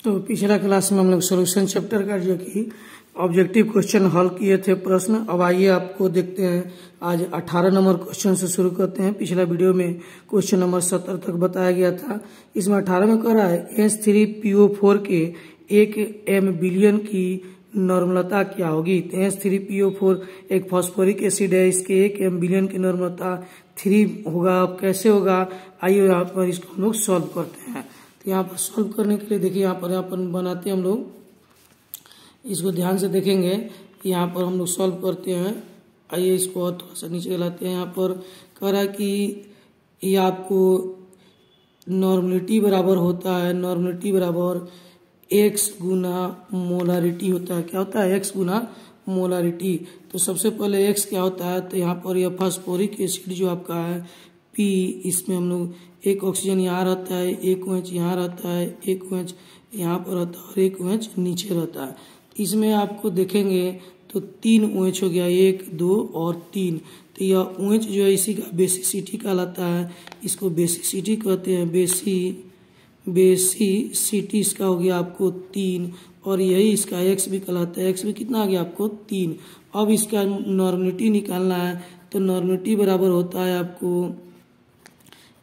तो पिछला क्लास में हम लोग सॉल्यूशन चैप्टर का जो कि ऑब्जेक्टिव क्वेश्चन हल किए थे प्रश्न। अब आइए आपको देखते हैं, आज 18 नंबर क्वेश्चन से शुरू करते हैं। पिछला वीडियो में क्वेश्चन नंबर 70 तक बताया गया था। इसमें 18 में कह रहा है H3PO4 के 1 m बिलियन की नॉर्मलता क्या होगी। तो H3PO4 एक फॉस्फोरिक एसिड है, इसके 1 m बिलियन की नॉर्मलता 3 होगा। अब कैसे होगा, आइए यहाँ पर इसको हम लोग सॉल्व करते हैं। तो यहाँ पर सॉल्व करने के लिए देखिए यहाँ पर बनाते हैं हम लोग, इसको ध्यान से देखेंगे। यहाँ पर हम लोग सॉल्व करते हैं। आइए इसको और थोड़ा सा नीचे लाते हैं। यहाँ पर कह रहा है कि ये आपको नॉर्मलिटी बराबर होता है, नॉर्मलिटी बराबर x गुना मोलारिटी होता है। क्या होता है? x गुना मोलारिटी। तो सबसे पहले x क्या होता है, तो यहाँ पर यह फास्फोरिक एसिड जो आपका है P, इसमें हम लोग एक ऑक्सीजन यहाँ रहता है, एक OH यहाँ रहता है, एक OH यहाँ पर रहता है और एक OH नीचे रहता है। इसमें आपको देखेंगे तो 3 OH हो गया, 1 2 और 3। तो यह OH जो है इसी का बेसिसिटी कहलाता है, इसको बेसिसिटी कहते हैं। बेसिसिटी इसका हो गया आपको 3 और यही इसका x भी कहलाता है। x भी कितना आ गया आपको 3। अब इसका नॉर्मलिटी निकालना है, तो नॉर्मलिटी बराबर होता है आपको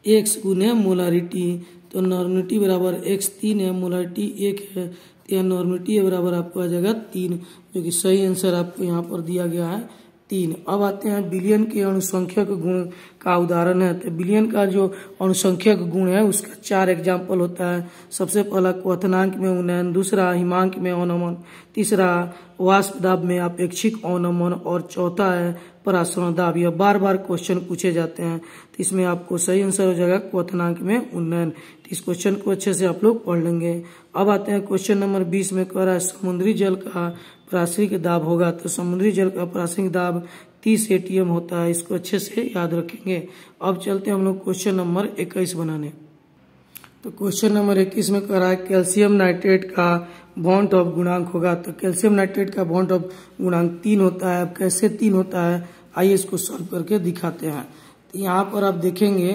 x गुने मोलारिटी। तो नॉर्मलिटी बराबर x 3 है, मोलारिटी 1 है, तो यह नॉर्मलिटी बराबर आपको आ जाएगा 3, जो कि सही आंसर आपको यहाँ पर दिया गया है 3। अब आते हैं बिलियन के अणुसंख्यक गुण का उदाहरण है। तो बिलियन का जो अणुसंख्यक गुण है उसका 4 एग्जाम्पल होता है। सबसे पहला क्वथनांक में उन्नयन, दूसरा हिमांक में अवनमन, तीसरा वाष्प दाब में अपेक्षिक अवनमन और चौथा है परासरण दाब। यह बार बार क्वेश्चन पूछे जाते हैं, तो इसमें आपको सही आंसर हो जाएगा क्वथनांक में उन्नयन। तो इस क्वेश्चन को अच्छे से आप लोग पढ़ लेंगे। अब आते हैं क्वेश्चन नंबर 20 में कह रहा है समुद्री जल का प्रासंगिक दाब होगा। तो समुद्री जल का प्रासंगिक दाब 30 atm होता है, इसको अच्छे से याद रखेंगे। अब चलते हैं हम लोग क्वेश्चन नंबर 21 बनाने। तो क्वेश्चन नंबर 21 में कह रहा है कैल्शियम नाइट्रेट का बॉन्ड ऑफ गुणांक होगा। तो कैल्शियम नाइट्रेट का बॉन्ड ऑफ गुणांक 3 होता है। अब कैसे 3 होता है, आइए इसको सॉल्व करके दिखाते हैं। तो यहाँ पर आप देखेंगे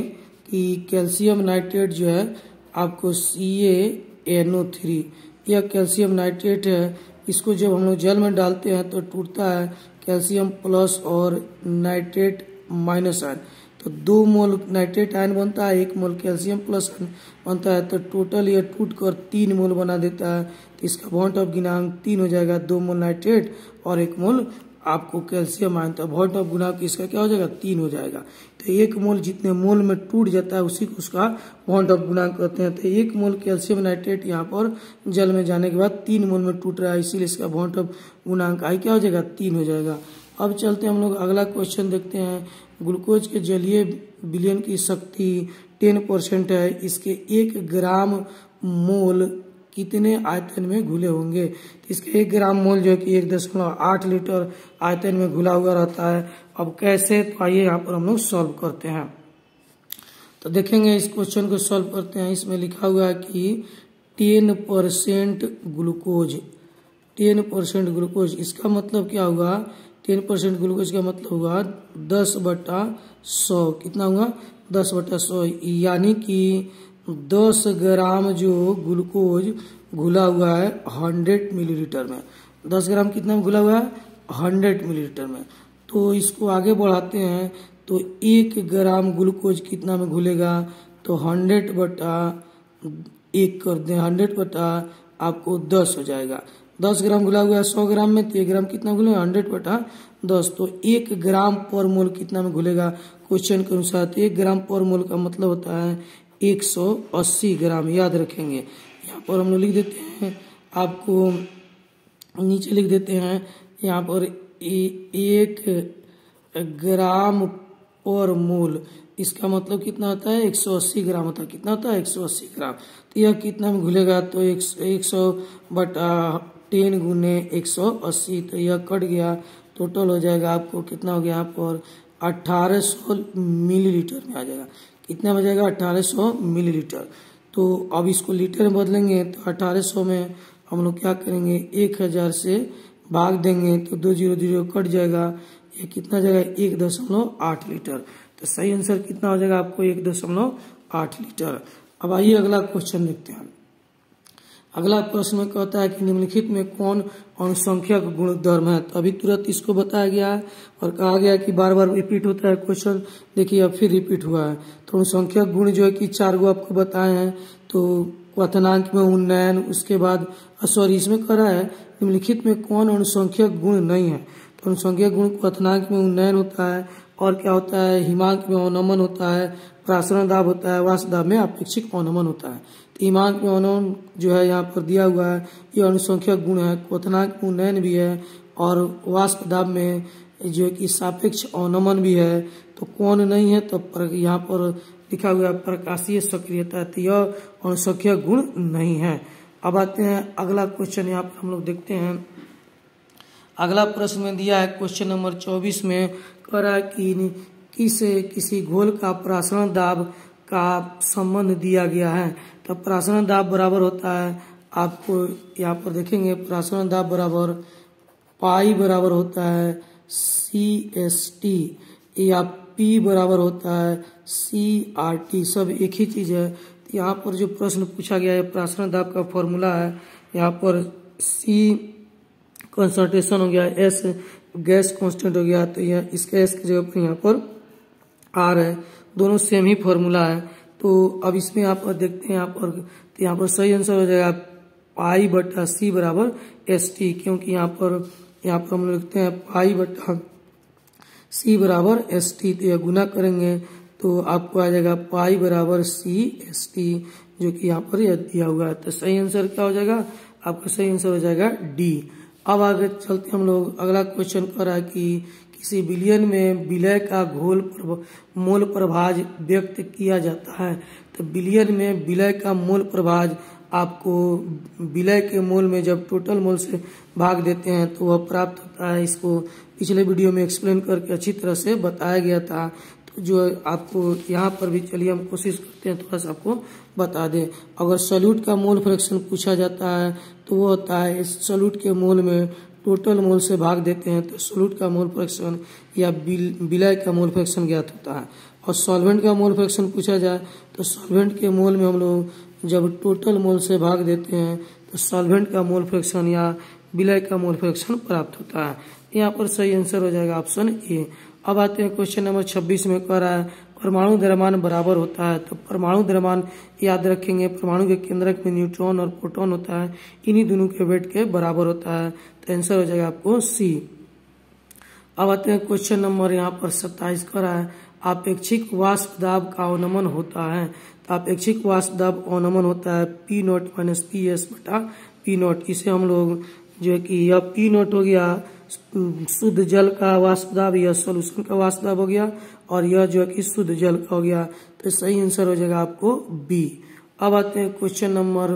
कि कैल्शियम नाइट्रेट जो है आपको CaNO3, यह कैल्शियम नाइट्रेट है। इसको जब हम लोग जल में डालते हैं तो टूटता है कैल्शियम प्लस और नाइट्रेट माइनस आयन। तो 2 मोल नाइट्रेट आयन बनता है, 1 मोल कैल्शियम प्लस आयन बनता है। तो टोटल ये टूट कर 3 मोल बना देता है। तो इसका बॉन्ड ऑफ गुणांक 3 हो जाएगा, 2 मोल नाइट्रेट और 1 मोल आपको कैल्शियम आयन। तो बॉन्ड ऑफ गुणांक इसका क्या हो जाएगा 3 हो जाएगा। तो 1 मोल जितने मोल में टूट जाता है उसी को उसका बॉन्ड ऑफ गुणांक कहते हैं। तो 1 मोल कैल्शियम नाइट्रेट यहाँ पर जल में जाने के बाद 3 मोल में टूट रहा है, इसीलिए इसका बॉन्ड ऑफ गुणांक आई क्या हो जाएगा 3 हो जाएगा। अब चलते हैं हम लोग अगला क्वेश्चन देखते हैं। ग्लूकोज के जलीय विलयन की शक्ति 10% है, इसके 1 ग्राम मोल कितने आयतन में घुले होंगे। तो इसके 1 ग्राम मोल जो है कि 1.8 लीटर आयतन में घुला हुआ रहता है। अब कैसे, तो आइए यहाँ पर हम लोग सॉल्व करते हैं। तो देखेंगे इस क्वेश्चन को सॉल्व करते हैं। इसमें लिखा हुआ है कि 10% ग्लूकोज, 10% ग्लूकोज, इसका मतलब क्या हुआ, 10% ग्लूकोज का मतलब हुआ 10/100। कितना हुआ 10/100, यानी कि 10 ग्राम जो ग्लूकोज घुला हुआ है 100 मिलीलीटर में। 10 ग्राम कितना में घुला हुआ है 100 मिलीलीटर में। तो इसको आगे बढ़ाते हैं तो 1 ग्राम ग्लूकोज कितना में घुलेगा, तो 100/1 कर दें, 100/ आपको 10 हो जाएगा। 10 ग्राम घुला हुआ है 100 ग्राम में, तो 1 ग्राम कितना घुलेगा 100/10। तो 1 ग्राम पर मोल कितना में घुलेगा क्वेश्चन के अनुसार, तो 1 ग्राम पर मोल का मतलब होता है 180 ग्राम, याद रखेंगे। यहाँ पर हम लोग लिख देते हैं, आपको नीचे लिख देते हैं यहाँ पर 1 ग्राम पर मोल, इसका मतलब कितना होता है 180 ग्राम होता है। कितना होता है 180 ग्राम। तो यह कितना में घुलेगा, तो 100/10 गुने 180, तो यह कट गया, टोटल हो जाएगा आपको कितना हो गया यहाँ पर 1800 मिलीलीटर में आ जाएगा। कितना बचेगा 1800 मिलीलीटर। तो अब इसको लीटर में बदलेंगे, तो 1800 में हम लोग क्या करेंगे 1000 से भाग देंगे तो 2 0 0 कट जाएगा, ये कितना जाएगा 1.8 लीटर। तो सही आंसर कितना हो जाएगा आपको 1.8 लीटर। अब आइए अगला क्वेश्चन देखते हैं। अगला प्रश्न में कहता है कि निम्नलिखित में कौन अणुसंख्यक गुणधर्म है। तो अभी तुरंत इसको बताया गया है और कहा गया कि बार बार रिपीट होता है क्वेश्चन। देखिए अब फिर रिपीट हुआ है। तो अणुसंख्यक गुण जो है कि 4 गो आपको बताए हैं। तो क्वथनांक में उन्नयन, उसके बाद सॉरी इसमें कह रहा है निम्नलिखित में कौन अणुसंख्यक गुण नहीं है। तो अणुसंख्यक गुण क्वथनांक में उन्नयन होता है और क्या होता है, हिमांक में अवनमन होता है, प्रासरण दाब होता है, वाष्प दाब में अपेक्षिक अवनमन होता है। तो हिमांक में अवनमन जो है यहाँ पर दिया हुआ है, ये अणुसंख्यक गुण है। क्वथनांक में उन्नयन भी है और वाष्प दाब में जो है कि सापेक्ष अवनमन भी है। तो कौन नहीं है, तो यहाँ पर लिखा हुआ है प्रकाशीय सक्रियता, तो यह अणुसंख्यक गुण नहीं है। अब आते हैं अगला क्वेश्चन, यहाँ पर हम लोग देखते हैं। अगला प्रश्न में दिया है क्वेश्चन नंबर 24 में कह रहा है कि किसी घोल का प्रासरण दाब का संबंध दिया गया है। तो प्रासरण दाब बराबर होता है, आपको यहाँ पर देखेंगे प्रासरण दाब बराबर पाई बराबर होता है CST या P बराबर होता है CRT, सब एक ही चीज है। तो यहाँ पर जो प्रश्न पूछा गया है प्रासरण दाब का फॉर्मूला है, यहाँ पर C कंसंट्रेशन हो गया, S गैस कांस्टेंट हो गया, तो यह इसका S की जगह पर यहाँ पर R है, दोनों सेम ही फॉर्मूला है। तो अब इसमें आप देखते हैं यहाँ पर सही आंसर हो जाएगा पाई बटा C बराबर ST, क्योंकि यहाँ पर हम लिखते हैं पाई बटा C बराबर ST, तो यह गुना करेंगे तो आपको आ जाएगा पाई बराबर CST, जो कि यहाँ पर यह दिया हुआ है। तो सही आंसर क्या हो जाएगा, आपका सही आंसर हो जाएगा D। अब आगे चलते हम लोग, अगला क्वेश्चन कर रहा है कि किसी विलयन में विलय का मोल प्रभाज व्यक्त किया जाता है। तो विलयन में विलय का मोल प्रभाज आपको विलय के मोल में जब टोटल मोल से भाग देते हैं तो वह प्राप्त होता है। इसको पिछले वीडियो में एक्सप्लेन करके अच्छी तरह से बताया गया था। तो जो आपको यहाँ पर भी चलिए हम कोशिश करते हैं थोड़ा सा आपको बता दें। अगर सॉल्यूट का मोल फ्रैक्शन पूछा जाता है तो वो होता है इस सॉल्यूट के मोल में टोटल मोल से भाग देते हैं तो सॉल्यूट का मोल फ्रैक्शन या विलय का मोल फ्रैक्शन ज्ञात होता है। और सॉल्वेंट का मोल फ्रैक्शन पूछा जाए तो सॉल्वेंट के मोल में हम लोग जब टोटल मोल से भाग देते हैं तो सॉल्वेंट का मोल फ्रैक्शन या विलय का मोल फ्रैक्शन प्राप्त होता है। यहाँ पर सही आंसर हो जाएगा ऑप्शन ए। अब आते हैं क्वेश्चन नंबर 26 में कह रहा है परमाणु द्रव्यमान बराबर होता है। तो परमाणु द्रव्यमान याद रखेंगे, परमाणु के केंद्रक में न्यूट्रॉन और प्रोटॉन होता है, इन्हीं दोनों के वेट के बराबर होता है। तो आंसर हो जाएगा आपको सी। अब आते हैं क्वेश्चन नंबर यहाँ पर 27 कर रहा है आपेक्षिक वाष्प दाब का अवनमन होता है। तो आपेक्षिक वाष्प दाब अवनमन होता है P0 माइनस PS बटा P0। इसे हम लोग जो है कि यह P0 हो गया शुद्ध जल का वाष्प दाब, यह सोल्यूशन का वाष्प दाब हो गया और यह जो है कि शुद्ध जल का हो गया। तो सही आंसर हो जाएगा आपको बी। अब आते हैं क्वेश्चन नंबर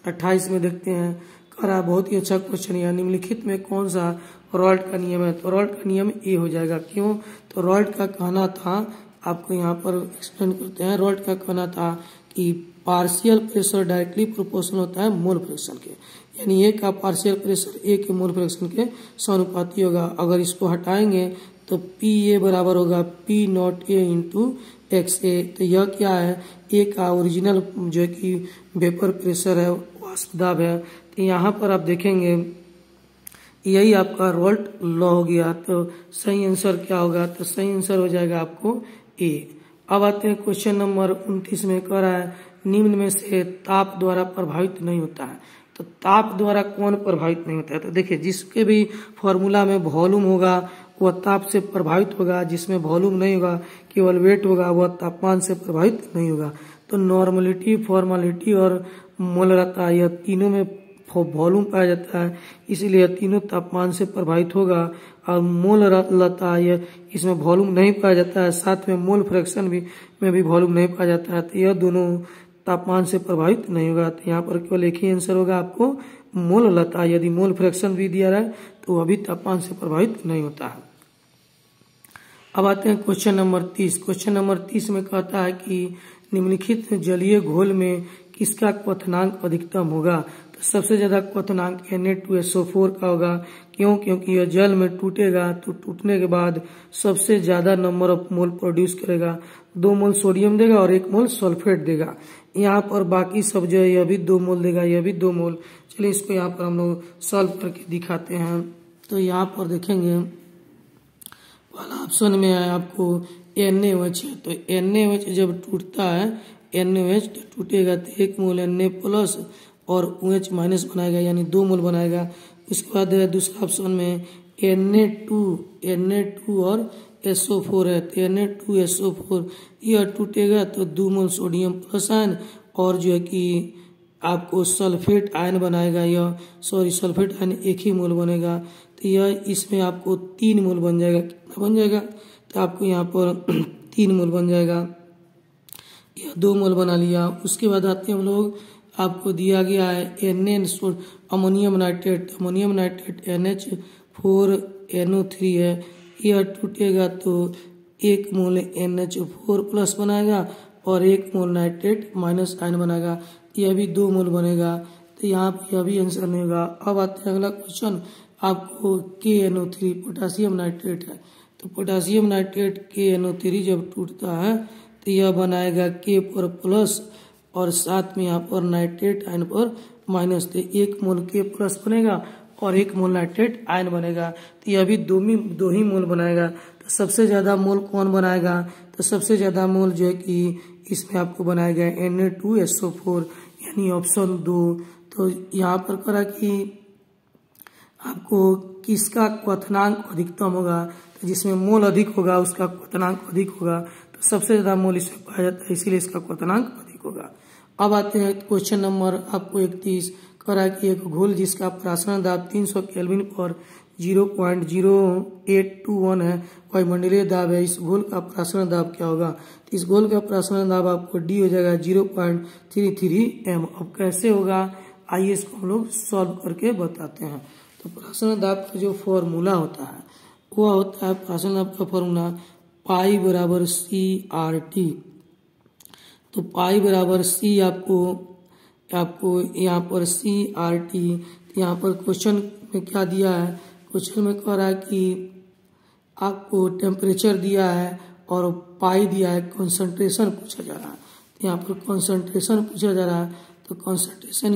28 में देखते हैं, कह रहा है बहुत ही अच्छा क्वेश्चन है, निम्नलिखित में कौन सा रॉल्ट का नियम है। तो रॉल्ट का नियम ए हो जाएगा। क्यों, तो रॉल्ट का कहना था, आपको यहाँ पर एक्सप्लेन करते हैं। रॉल्ट का कहना था कि पार्शियल प्रेशर डायरेक्टली प्रोपोर्शनल होता है मोल फ्रैक्शन के, यानी ए का पार्शियल प्रेशर ए के मोल फ्रैक्शन के समानुपाती होगा। अगर इसको हटाएंगे तो पी ए बराबर होगा P0 A इंटू XA। तो यह क्या है, ए का ओरिजिनल जो है कि वेपर प्रेशर है, वाष्प दाब है। तो यहाँ पर आप देखेंगे यही आपका रॉल्ट लॉ हो गया। तो सही आंसर क्या होगा, तो सही आंसर हो जाएगा आपको ए। अब आते हैं क्वेश्चन नंबर 29 में कह रहा है निम्न में से ताप द्वारा प्रभावित नहीं होता है। तो ताप द्वारा कौन प्रभावित नहीं होता है, तो देखिए जिसके भी फॉर्मूला में वॉल्यूम होगा वह ताप से प्रभावित होगा, जिसमें वॉल्यूम नहीं होगा केवल वेट होगा वह तापमान से प्रभावित नहीं होगा। तो नॉर्मलिटी, फॉर्मेलिटी और मोलरता यह तीनों में वॉल्यूम पाया जाता है, इसीलिए तीनों तापमान से प्रभावित होगा। और मोलरता यह इसमें वॉल्यूम नहीं पाया जाता है, साथ में मोल फ्रैक्शन में भी वॉल्यूम नहीं पाया जाता है, तो यह दोनों तापमान से प्रभावित नहीं होगा। तो यहाँ पर केवल एक ही आंसर होगा आपको मोलरता। यदि मोल फ्रैक्शन भी दिया रहा है तो वह भी तापमान से प्रभावित नहीं होता है। अब आते हैं क्वेश्चन नंबर 30। क्वेश्चन नंबर 30 में कहता है कि निम्नलिखित जलीय घोल में किसका क्वथनांक अधिकतम होगा। तो सबसे ज्यादा क्वथनांक Na2SO4 का होगा। क्यों? क्योंकि यह जल में टूटेगा तो टूटने के बाद सबसे ज्यादा नंबर ऑफ मोल प्रोड्यूस करेगा। 2 मोल सोडियम देगा और 1 मोल सल्फेट देगा। यहाँ पर बाकी सब जो है यह भी 2 मोल देगा, यह भी 2 मोल। चलिए इसको यहाँ पर हम लोग सॉल्व करके दिखाते हैं। तो यहाँ पर देखेंगे पहला ऑप्शन में है आपको NaOH है। तो NaOH जब टूटता है, NaOH तो टूटेगा तो 1 मोल Na प्लस और OH माइनस बनाएगा, यानी 2 मोल बनाएगा। उसके बाद है दूसरा ऑप्शन में Na2 और SO4 है। तो Na2SO4 यह टूटेगा तो 2 मोल सोडियम प्लस आयन और जो है कि आपको सल्फेट आयन बनाएगा। सल्फेट आयन 1 ही मोल बनेगा। तो यह इसमें आपको 3 मोल बन जाएगा। कितना बन जाएगा? तो आपको यहाँ पर 3 मोल बन जाएगा। यह 2 मोल बना लिया। उसके बाद आते हैं हम लोग, आपको दिया गया है ammonium nitrate. Ammonium nitrate NH4NO3 है। यह टूटेगा तो 1 मोल NH4 प्लस बनाएगा और 1 मोल नाइट्रेट माइनस आयन बनाएगा। यह भी 2 मोल बनेगा। तो यहाँ पे यह भी आंसर नहीं होगा। अब आते हैं अगला क्वेश्चन, आपको KNO3 पोटासियम नाइट्रेट है। तो पोटासियम नाइट्रेट KNO3 जब टूटता है तो यह बनाएगा K पर प्लस और साथ में यहाँ पर नाइट्रेट आयन पर माइनस। तो 1 मोल K प्लस बनेगा और 1 मोल नाइट्रेट आयन बनेगा। तो यह भी 2 ही मोल बनाएगा। तो सबसे ज्यादा मोल कौन बनाएगा? तो सबसे ज्यादा मोल जो है कि इसमें आपको बनाएगा Na2SO4, यानी ऑप्शन 2। तो यहाँ पर करा कि आपको किसका क्वथनांक अधिकतम होगा, तो जिसमें मोल अधिक होगा उसका क्वथनांक अधिक होगा। तो सबसे ज्यादा मोल इसमें पाया जाता है, इसीलिए इसका क्वथनांक अधिक होगा। अब आते हैं क्वेश्चन नंबर आपको 31, करा कि एक घोल जिसका प्राशरण दाब 300 केल्विन पर 0.0821 है, वायुमंडलीय दाब है, इस घोल का प्राशरण दाब क्या होगा? तो इस घोल का प्राशरण दाब आपको D हो जाएगा 0.33 m। अब कैसे होगा, आइए इसको हम लोग सॉल्व करके बताते हैं। तो प्राशरण दाब का जो फॉर्मूला होता है वह होता है, प्राशरण दाब का फॉर्मूला पाई बराबर CRT। तो पाई बराबर C आपको यहाँ पर CRT। यहाँ पर क्वेश्चन में क्या दिया है? क्वेश्चन में कह रहा है कि आपको टेम्परेचर दिया है और पाई दिया है, कंसंट्रेशन पूछा जा रहा है। तो यहाँ पर कंसंट्रेशन पूछा जा रहा है, तो कंसंट्रेशन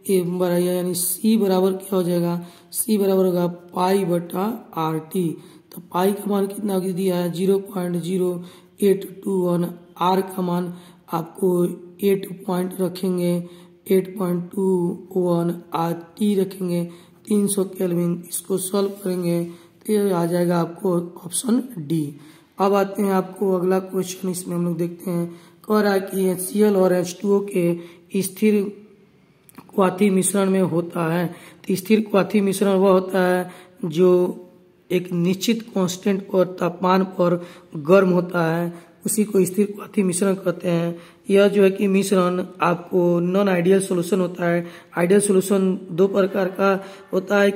ये बराबर यानी C बराबर क्या हो जाएगा? C बराबर होगा पाई बटा RT। तो पाई का मान कितना दिया है? 0.0821। R का मान आपको 8 पॉइंट रखेंगे, 8.21, RT रखेंगे 300 केल्विन। इसको सॉल्व करेंगे तो ये आ जाएगा आपको ऑप्शन D। अब आते हैं आपको अगला क्वेश्चन, इसमें हम लोग देखते हैं। कह रहा है कि HCl और H2O के स्थिर क्वाथी मिश्रण में होता है। तो स्थिर क्वाथी मिश्रण वह होता है जो एक निश्चित कांस्टेंट पर तापमान पर गर्म होता है, उसी को स्थिर क्वाथी मिश्रण कहते हैं। यह जो है कि मिश्रण आपको नॉन आइडियल सॉल्यूशन होता है। आइडियल सॉल्यूशन 2 प्रकार का होता है,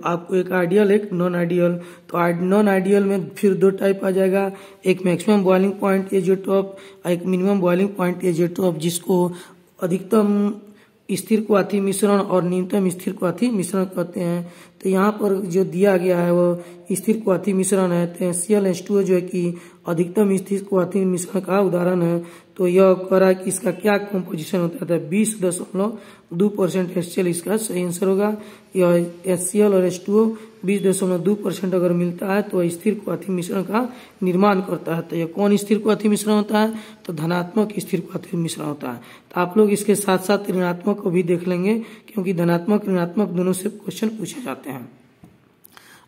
आपको एक आइडियल एक नॉन आइडियल। तो नॉन आइडियल में फिर 2 टाइप आ जाएगा, एक maximum boiling point azeotrope और एक minimum boiling point azeotrope, जिसको अधिकतम स्थिर क्वाथी मिश्रण और न्यूनतम स्थिर क्वाथी मिश्रण कहते हैं। तो यहाँ पर जो दिया गया है वो स्थिर क्वाथी मिश्रण है। तो HCl जो है कि अधिकतम स्थिर क्वाथी मिश्रण का उदाहरण है। तो यह कह रहा है कि इसका क्या कॉम्पोजिशन होता है? 20.2% HCl इसका सही आंसर होगा। यह HCl और H2O 20.2% अगर मिलता है तो स्थिर क्वाथी मिश्रण का निर्माण करता है। तो यह कौन स्थिर क्वाथी मिश्रण होता है? तो धनात्मक स्थिर क्वाथी मिश्रण होता है। तो आप लोग इसके साथ साथ ऋणात्मक को भी देख लेंगे, क्योंकि धनात्मक ऋणात्मक दोनों से क्वेश्चन पूछे जाते हैं।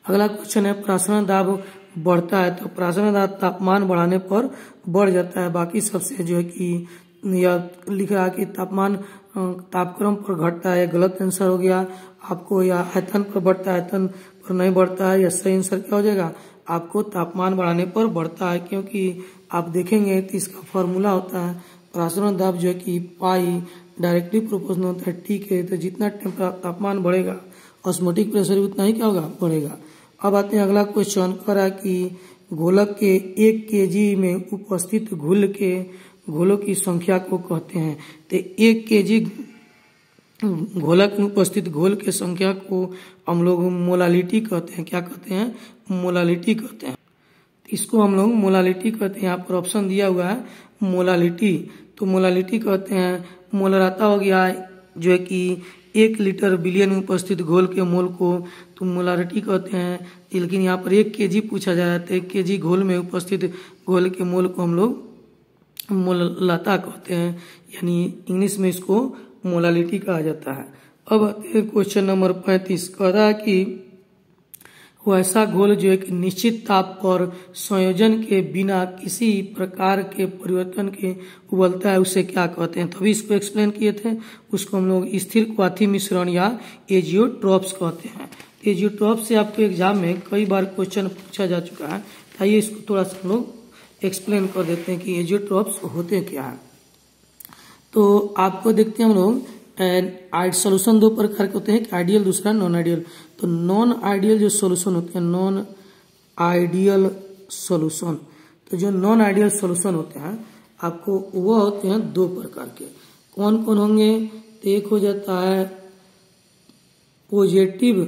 अगला क्वेश्चन है, प्राशरण दाब बढ़ता है। तो प्राशरण दाब तापमान बढ़ाने पर बढ़ जाता है। बाकी सबसे जो है कि यह लिख रहा है कि तापक्रम पर घटता है, गलत आंसर हो गया। आपको या आयतन पर बढ़ता है, आयतन पर नहीं बढ़ता है, या सही आंसर क्या हो जाएगा? आपको तापमान बढ़ाने पर बढ़ता है, क्योंकि आप देखेंगे तो इसका फॉर्मूला होता है प्राशरण दाब जो है कि पाई डायरेक्टली प्रोपोर्शनल होता है T के। तो जितना तापमान बढ़ेगा ऑस्मोटिक प्रेशर उतना ही क्या होगा? बढ़ेगा। अब आते हैं अगला क्वेश्चन, कह रहा है कि गोलक के 1 kg में उपस्थित घोलों की संख्या को कहते हैं। तो 1 kg घोलक में उपस्थित घोल के संख्या को हम लोग मोलालिटी कहते हैं। क्या कहते हैं? मोलालिटी कहते हैं। इसको हम लोग मोलालिटी कहते हैं। यहाँ पर ऑप्शन दिया हुआ है मोलालिटी, तो मोलालिटी कहते हैं। मोलरता हो गया जो है कि 1 लीटर बिलियन में उपस्थित घोल के मोल को तो मोलारिटी कहते हैं। लेकिन यहाँ पर 1 kg पूछा जा रहा है, तो 1 kg घोल में उपस्थित घोल के मोल को हम लोग मोलरता कहते हैं, यानी इंग्लिश में इसको मोलालिटी कहा जाता है। अब आते हैं क्वेश्चन नंबर 35। कह रहा है कि वैसा घोल जो एक निश्चित ताप पर संयोजन के बिना किसी प्रकार के परिवर्तन के उबलता है, उसे क्या कहते हैं? तभी इसको एक्सप्लेन किए थे। उसको हम लोग स्थिर क्वाथी मिश्रण या एजियोट्रॉप्स कहते हैं। एजियोट्रॉप्स से आपको एग्जाम में कई बार क्वेश्चन पूछा जा चुका है। आइए इसको थोड़ा सा हम लोग एक्सप्लेन कर देते हैं कि एजियोट्रॉप्स होते क्या है। तो आपको देखते हैं हम लोग सोल्यूशन 2 प्रकार के होते हैं, एक आइडियल दूसरा नॉन आइडियल। तो नॉन आइडियल जो सोल्यूशन होते हैं, नॉन आइडियल सोल्यूशन, तो जो नॉन आइडियल सोल्यूशन होते हैं आपको वो होते हैं 2 प्रकार के। कौन कौन होंगे? तो एक हो जाता है positive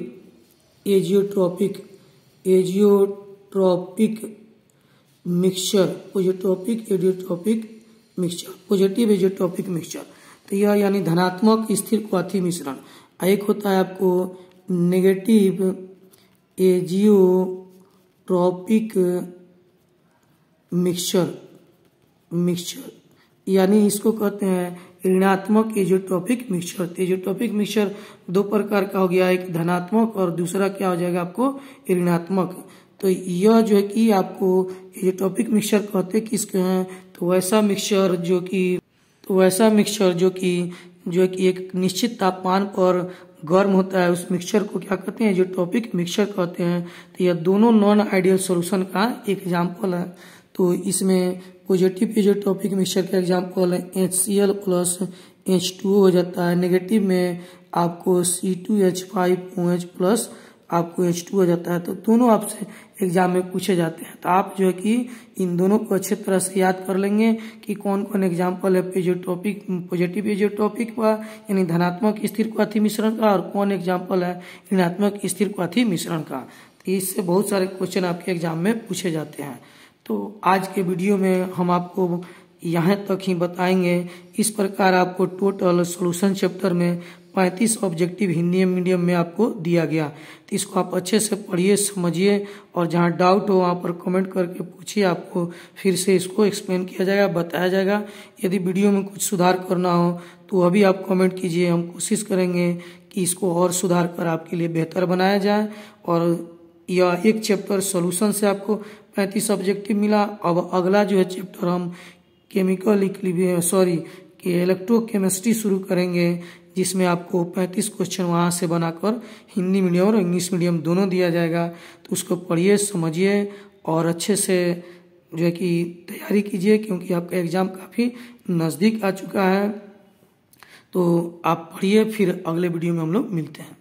azeotropic mixture, positive azeotropic mixture, तो यह यानी धनात्मक स्थिर क्वाथी मिश्रण। एक होता है आपको नेगेटिव एजियोट्रॉपिक मिक्सचर, यानी इसको कहते हैं ऋणात्मक एजियोट्रॉपिक मिक्सचर। एजियोट्रॉपिक मिक्सचर 2 प्रकार का हो गया, एक धनात्मक और दूसरा क्या हो जाएगा आपको ऋणात्मक। तो यह जो है कि आपको एजियोट्रॉपिक मिक्सचर कहते किसके हैं? तो वैसा मिक्सचर जो कि एक निश्चित तापमान पर गर्म होता है, उस मिक्सचर को क्या कहते हैं? एजियोट्रॉपिक मिक्सचर कहते हैं। तो यह दोनों नॉन आइडियल सॉल्यूशन का एक एग्जाम्पल है। तो इसमें पॉजिटिव एजियोट्रॉपिक मिक्सचर का एग्जाम्पल है HCl प्लस H2O हो जाता है। नेगेटिव में आपको C2H5OH प्लस आपको H2 हो जाता है। तो दोनों आपसे एग्जाम में पूछे जाते हैं। तो आप जो है कि इन दोनों को अच्छे तरह से याद कर लेंगे कि कौन कौन एग्जाम्पल है पॉजिटिव एजियोट्रॉपिक का यानी धनात्मक स्थिर क्वाथी मिश्रण का, और कौन एग्जाम्पल है ऋणात्मक स्थिर क्वाथी मिश्रण का। तो इससे बहुत सारे क्वेश्चन आपके एग्जाम में पूछे जाते हैं। तो आज के वीडियो में हम आपको यहाँ तक ही बताएंगे। इस प्रकार आपको टोटल सॉल्यूशन चैप्टर में 35 ऑब्जेक्टिव हिंदी मीडियम में आपको दिया गया। तो इसको आप अच्छे से पढ़िए, समझिए, और जहाँ डाउट हो वहाँ पर कमेंट करके पूछिए। आपको फिर से इसको एक्सप्लेन किया जाएगा, बताया जाएगा। यदि वीडियो में कुछ सुधार करना हो तो अभी आप कमेंट कीजिए। हम कोशिश करेंगे कि इसको और सुधार कर आपके लिए बेहतर बनाया जाए। और यह एक चैप्टर सॉल्यूशन से आपको 35 ऑब्जेक्टिव मिला। अब अगला जो है चैप्टर हम इलेक्ट्रोकेमिस्ट्री शुरू करेंगे, जिसमें आपको 35 क्वेश्चन वहाँ से बनाकर हिंदी मीडियम और इंग्लिश मीडियम दोनों दिया जाएगा। तो उसको पढ़िए, समझिए और अच्छे से जो है कि तैयारी कीजिए, क्योंकि आपका एग्जाम काफ़ी नज़दीक आ चुका है। तो आप पढ़िए, फिर अगले वीडियो में हम लोग मिलते हैं।